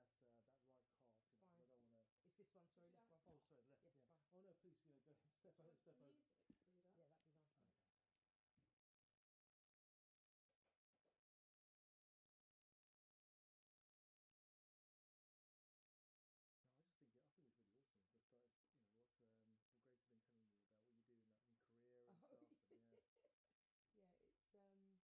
that right calf, because Fine. I don't want to. It's this one, sorry, left one. Oh, sorry, left. Yeah, Yeah. fine. Oh no, please, go step over. Some Step over. music to that.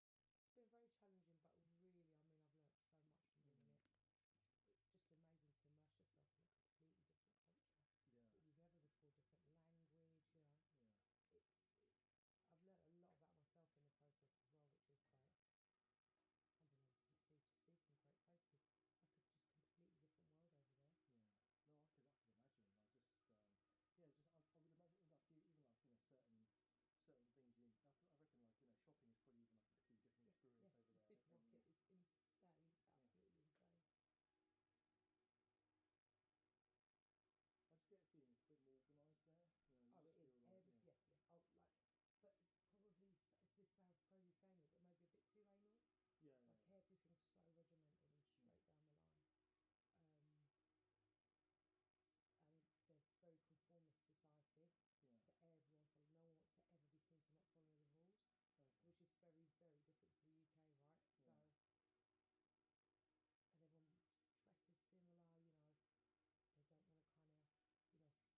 Yeah, that'd be nice. Okay. No, I think it's really awesome. Just what Grace has been telling me about what you do in career and stuff. And, yeah, it's been very challenging, but really, I mean, I've learnt so much from doing it. It's just amazing to immerse yourself in a completely different culture that you've never before, different language, I've learnt a lot about myself in the process as well, which is like, I don't know, to see some great places. It's like a just completely different world over there. Yeah. No, I could imagine. I just I would imagine like even like certain things I reckon like shopping is probably even like a completely different experience over the there. supermarket is insane. It's absolutely insane. I just get a feeling it's a bit more organised there. You it just is. feel like Yeah.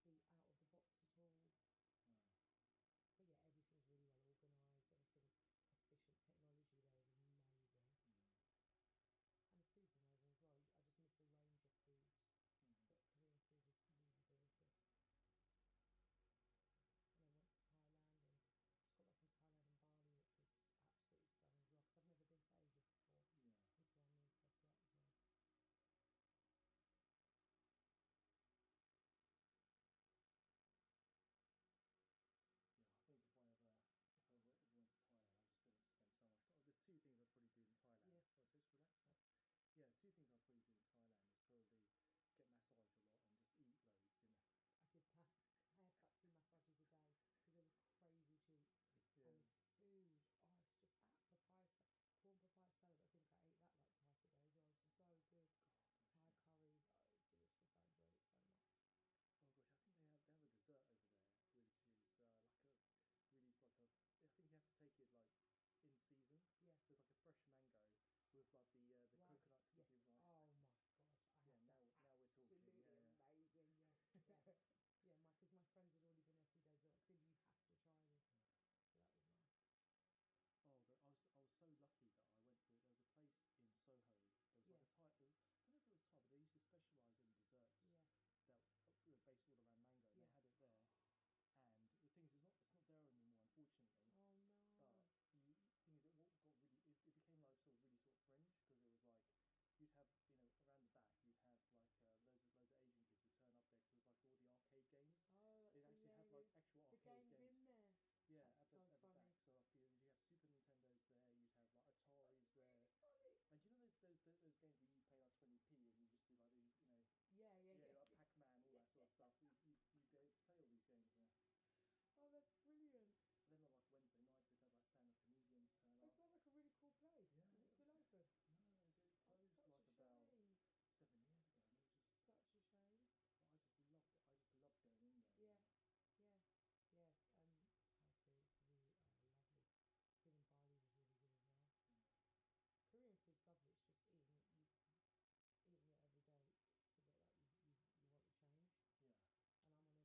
Oh, like, but it's probably this sounds crazy saying it, but maybe a bit too anal. Like everything's so regimented and straight down the line. And they're very conformist society. So everyone follows. No one wants to ever be seen to not follow the rules, which is very, very different to the UK, right? So, and everyone dresses similar. They don't want to kind of, be out of the box at all. But yeah, everything's really well organised. Everything's efficient. Technology there is amazing. And the food's amazing as well. I just miss a range of foods. But Korean food is really delicious. And I went to Thailand and just got back from Thailand and Bali, which was absolutely stunning as well, because I've never been to Asia before until I moved there, so that was nice. Yeah, I think if I ever went to Thailand, I just want to spend so much time. There's two things I'd probably do in Thailand. Yeah. Oh, just relax. Yeah, two things I'd probably do in Thailand is probably get massaged a lot and just eat loads. I did that. I had about 2 massages a day because they were crazy cheap. And the food, it's just that corn papaya salad. I think I ate that like twice a day as well. It's so good. God, Thai curries, it's delicious. I enjoyed it so much. Oh gosh, I think they have a dessert over there, which is like a really like a. I think you have to take it like in season. Yeah. So it's like a fresh mango with like the coconut sticky rice. Oh my god, now we're talking. Absolutely amazing. Yeah, because my friends had already been there a few days. They were like, Cindy, you have to try this. So that was nice. Oh god, I was so lucky that I went to. There was a place in Soho. There was like a Thai. I don't know if it was Thai, but they used to specialise in desserts. That were based all around mango. And they had it there, and the thing is, it's not there anymore, unfortunately. Oh no! But thing is, what got really it became like really sort of fringe, because it was like you'd have around the back you'd have like loads of Asian kids would turn up there, because it was like all the arcade games. Oh, that's They'd actually have like actual the arcade games in there. Yeah, That's at the funny. back. So like you have Super Nintendos there, you'd have like Ataris there. Really funny. And you know those games where you pay like 20p and you just do like these, Yeah, like Pac-Man, all that sort of stuff. You'd be able to play all these games, Oh, that's brilliant. And then on like Wednesday nights we'd have like stand-up comedians turn up. It sounds like a really cool place. Yeah, Is it still open? No, it closed Such like a about shame. 7 years ago, and it was just Such a shame. But I just loved it. I just loved going in there. Yeah. Thai food really lovely. Food in Bali was really good as well. Korean food's lovely. It's just eating it every day. It's a bit like you want the change. Yeah. And I'm one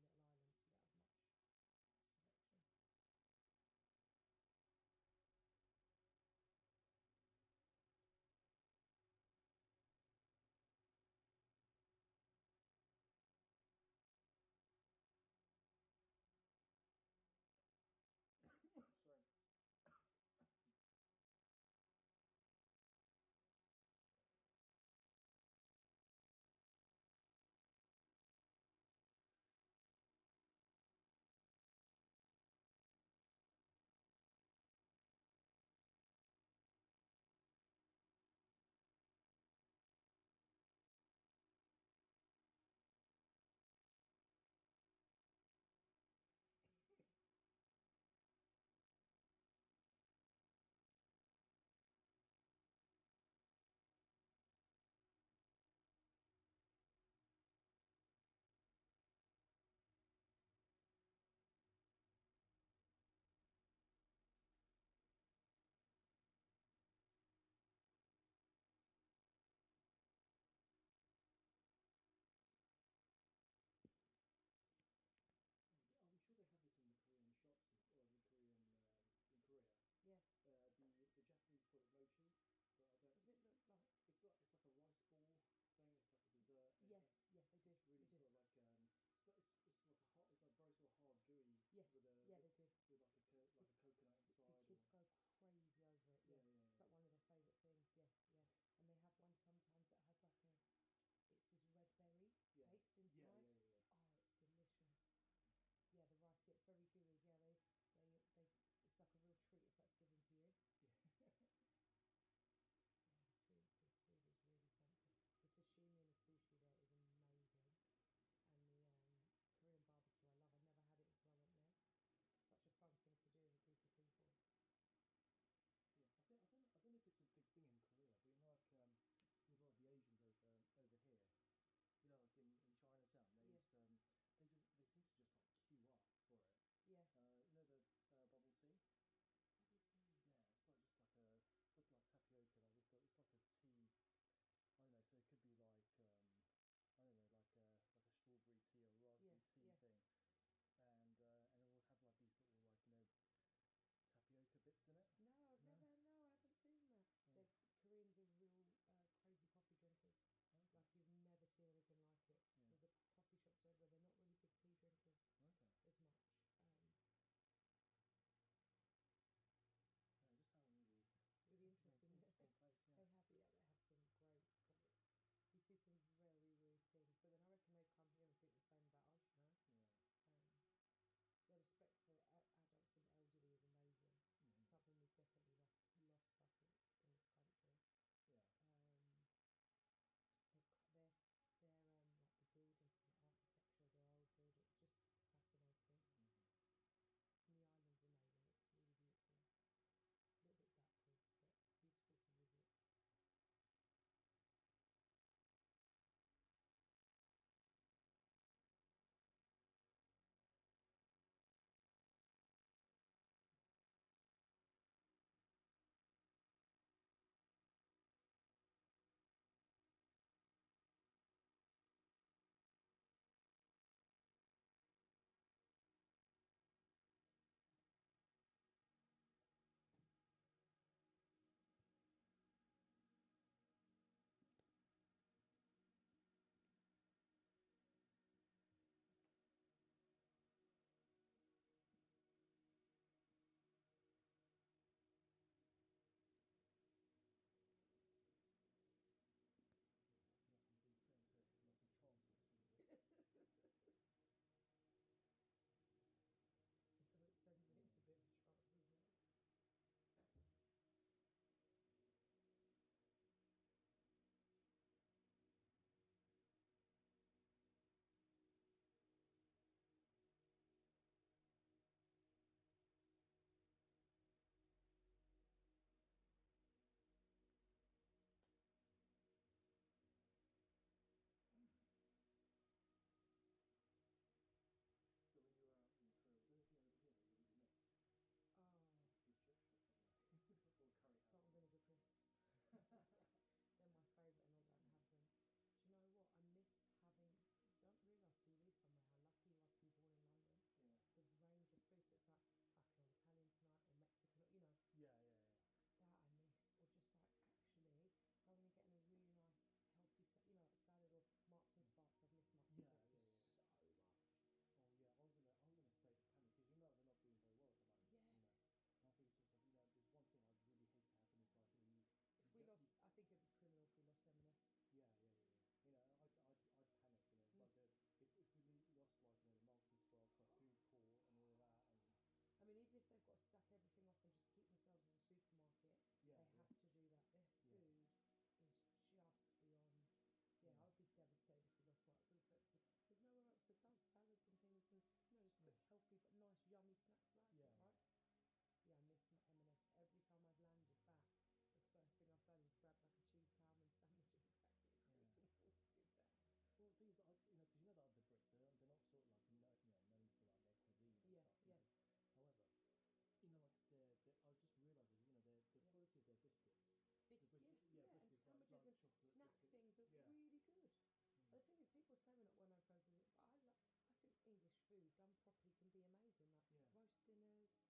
properly can be amazing, like Yeah. roast dinners,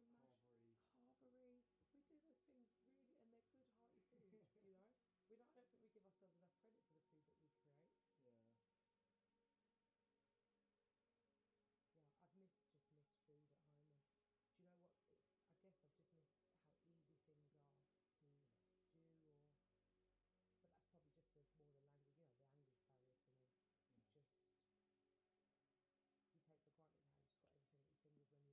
Yeah, yeah. pie and mash, Carvery. carvery. We do those things really, and they're good, hearty food. You know, we don't. I don't think we give ourselves enough credit for the food that we create. Yeah. Yeah, just missed food at home, and do you know what? I guess I've just missed how easy things are to Yeah. do, or but that's probably just more the language, the language barrier for me. Yeah. Just you take for granted how you've just got everything at your fingers when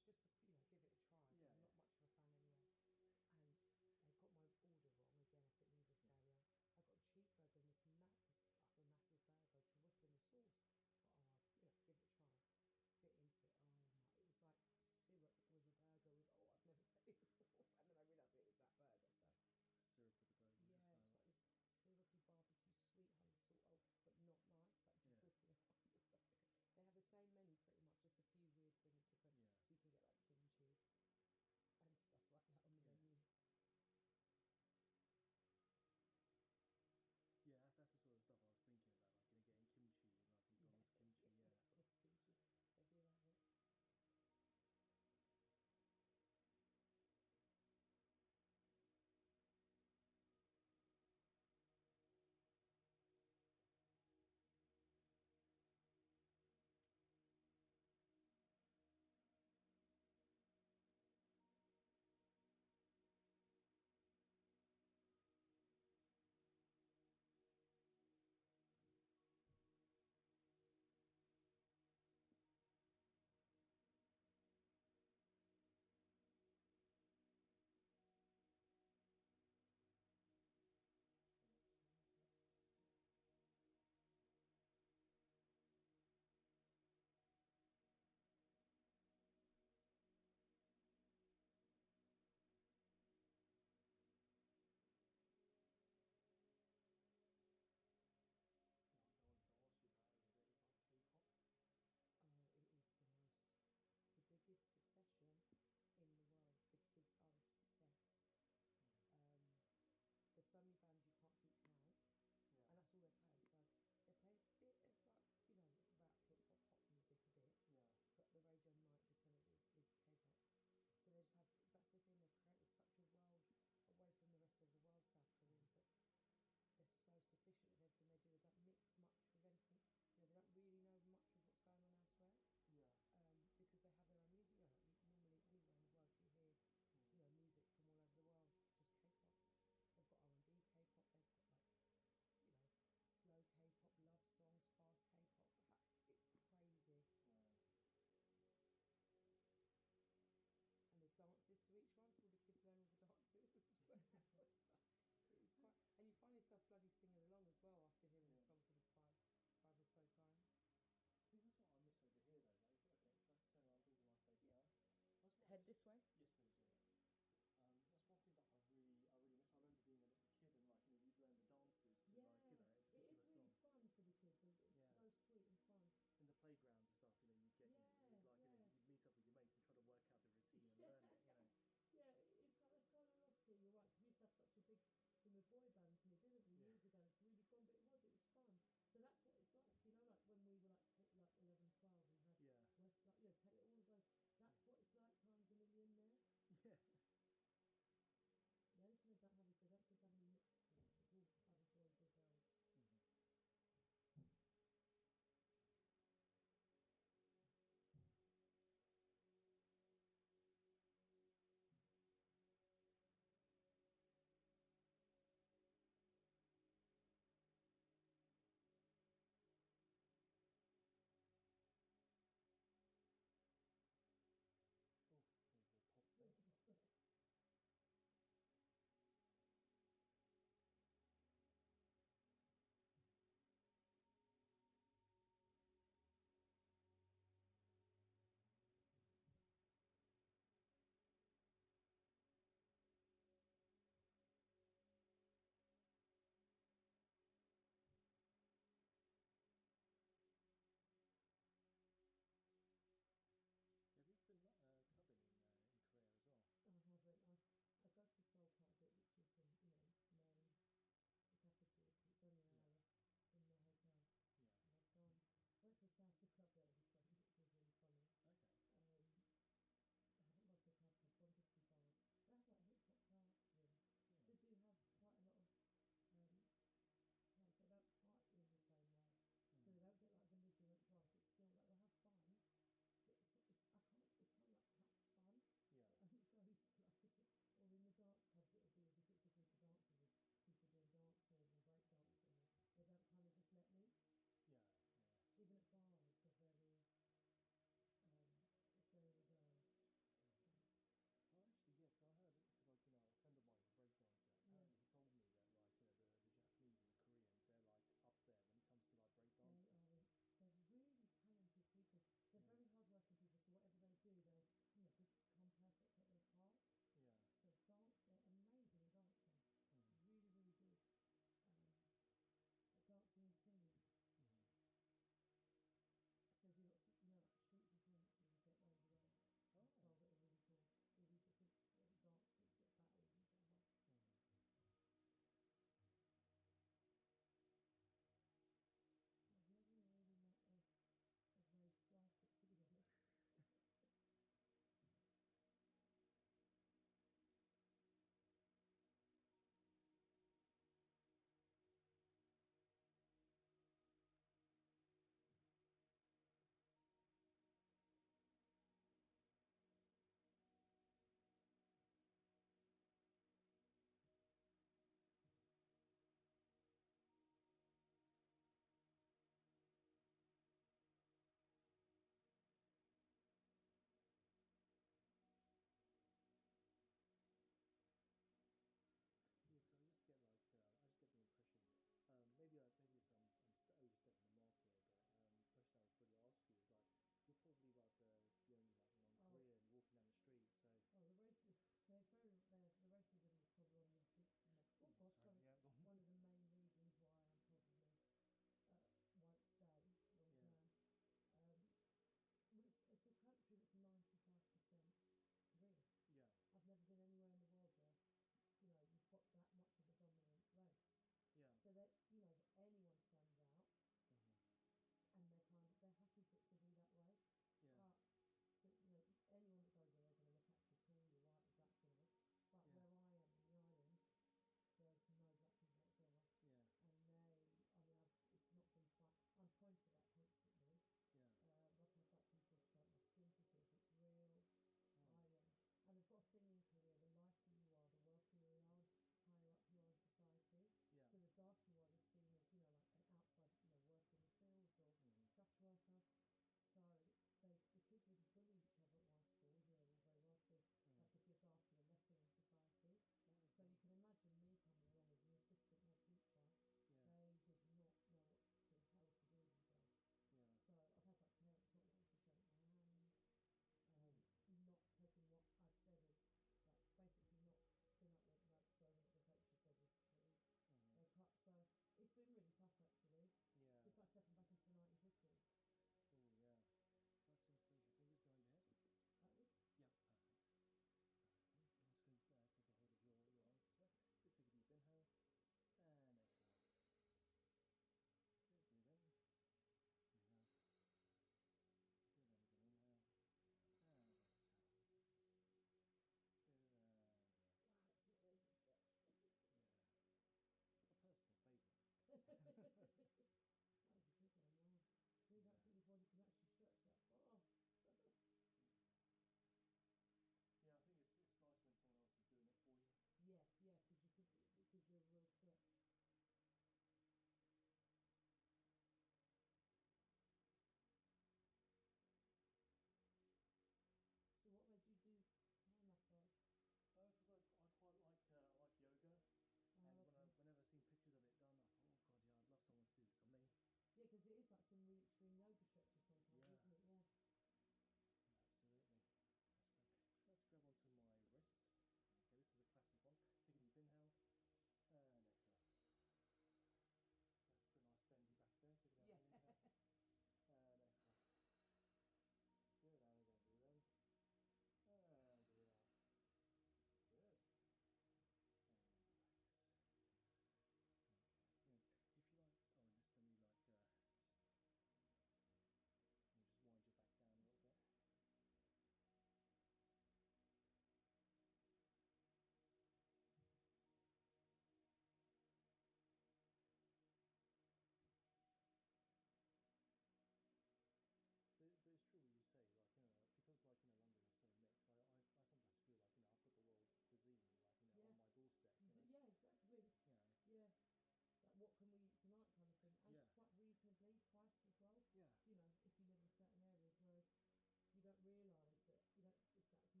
reasonably priced as well. Yeah. You know, if you live in certain areas, whereas you don't realise that that's not, you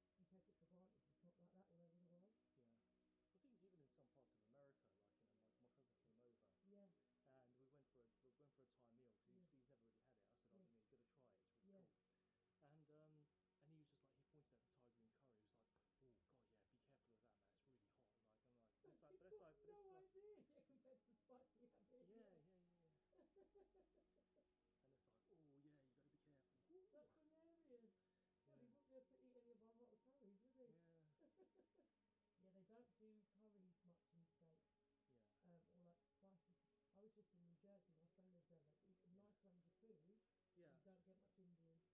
take it for granted. It's not like that all over the world. Yeah. The thing is, even in some parts of America, like my cousin came over, Yeah, and we went for a Thai meal because yeah, he's never really had it. I said, oh, yeah, you got to try it. It's really yeah. cool. And he was just like, he pointed at the Thai green curry. He was like, oh god, yeah, be careful with that, man. It's really hot. Like I'm like, but it's like, but People it's have like, but it's no like, idea, yeah, compared to the spice we have here. yeah, Yeah. yeah, yeah, yeah. And it's like, oh yeah, you got to be careful. Ooh. That's hilarious. God, he Yeah, wouldn't be able to eat any of our hot curries, would he? yeah, Yeah, they don't do curries much in the States, yeah, or like spicy. I was just in New Jersey. My friend lives there. Like, yeah, nice range of food, but yeah. you don't get much Indian.